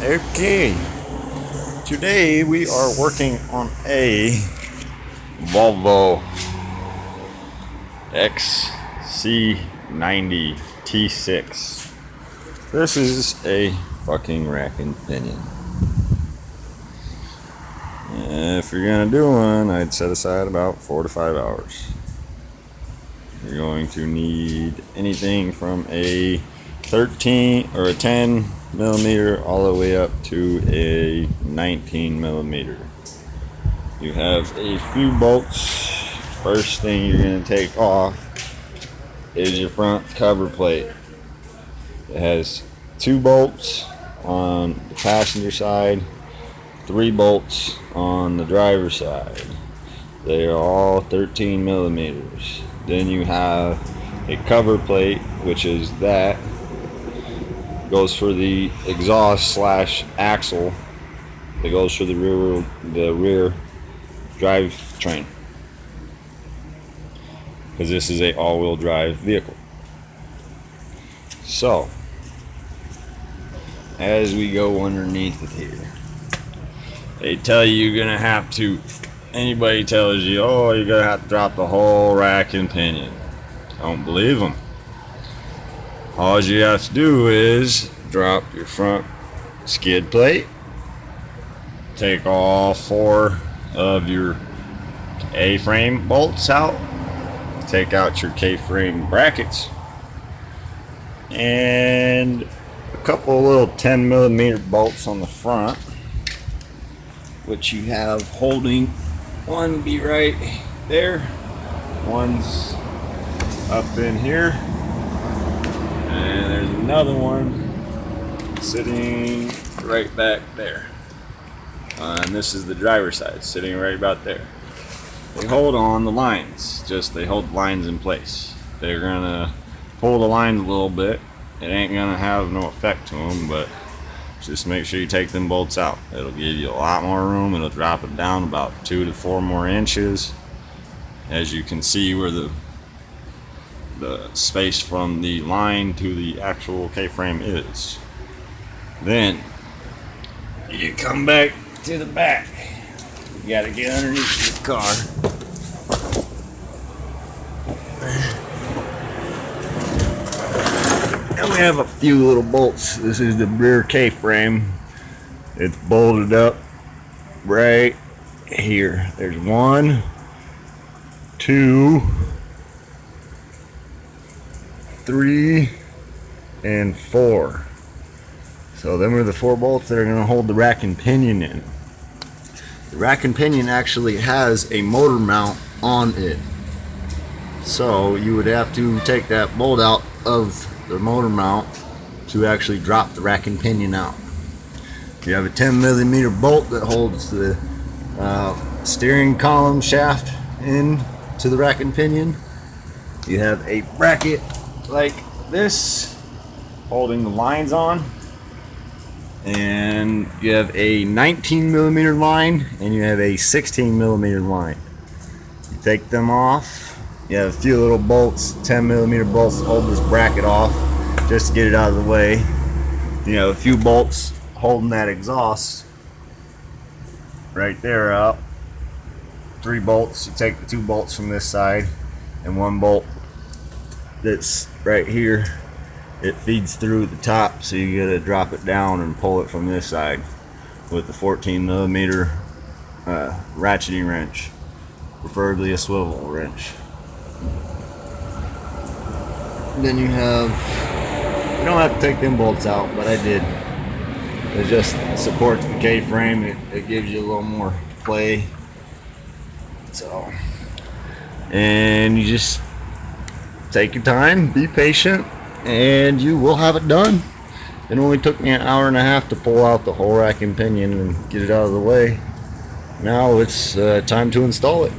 Okay, today we are working on a Volvo XC90 T6. This is a fucking rack and pinion. If you're gonna do one, I'd set aside about 4 to 5 hours. You're going to need anything from a 13 or a 10 millimeter all the way up to a 19 millimeter. You have a few bolts. First thing you're going to take off is your front cover plate. It has 2 bolts on the passenger side, 3 bolts on the driver's side. They are all 13 millimeters. Then you have a cover plate, which is that goes for the exhaust slash axle that goes for the rear drive train, because this is a all-wheel drive vehicle. So as we go underneath it here, they tell you you're gonna have to, anybody tells you, oh, you're gonna have to drop the whole rack and pinion, don't believe them. All you have to do is drop your front skid plate, take all 4 of your A-frame bolts out, take out your K-frame brackets, and a couple of little 10 millimeter bolts on the front, which you have holding, one be right there, one's up in here, and there's another one sitting right back there. And this is the driver's side, sitting right about there. They hold on the lines, they hold the lines in place. They're gonna pull the lines a little bit. It ain't gonna have no effect to them, but just make sure you take them bolts out. It'll give you a lot more room. It'll drop it down about 2 to 4 more inches. As you can see where the space from the line to the actual K-frame is. Then you come back to the back. You gotta get underneath your car. And we have a few little bolts. This is the rear K-frame. It's bolted up right here. There's 1, 2, 3, and 4. So them are the 4 bolts that are going to hold the rack and pinion in. The rack and pinion actually has a motor mount on it. So you would have to take that bolt out of the motor mount to actually drop the rack and pinion out. You have a 10 millimeter bolt that holds the steering column shaft in to the rack and pinion. You have a bracket like this holding the lines on, and you have a 19 millimeter line and you have a 16 millimeter line. You take them off. You have a few little bolts, 10 millimeter bolts, to hold this bracket off just to get it out of the way. You have a few bolts holding that exhaust right there out. 3 bolts. You take the 2 bolts from this side and 1 bolt that's right here. It feeds through the top, so you gotta drop it down and pull it from this side with the 14 millimeter ratcheting wrench, preferably a swivel wrench. Then you don't have to take them bolts out, but I did. It just supports the K-frame. It gives you a little more play. So, and you just take your time, be patient, and you will have it done. It only took me an hour and a half to pull out the whole rack and pinion and get it out of the way. Now it's time to install it.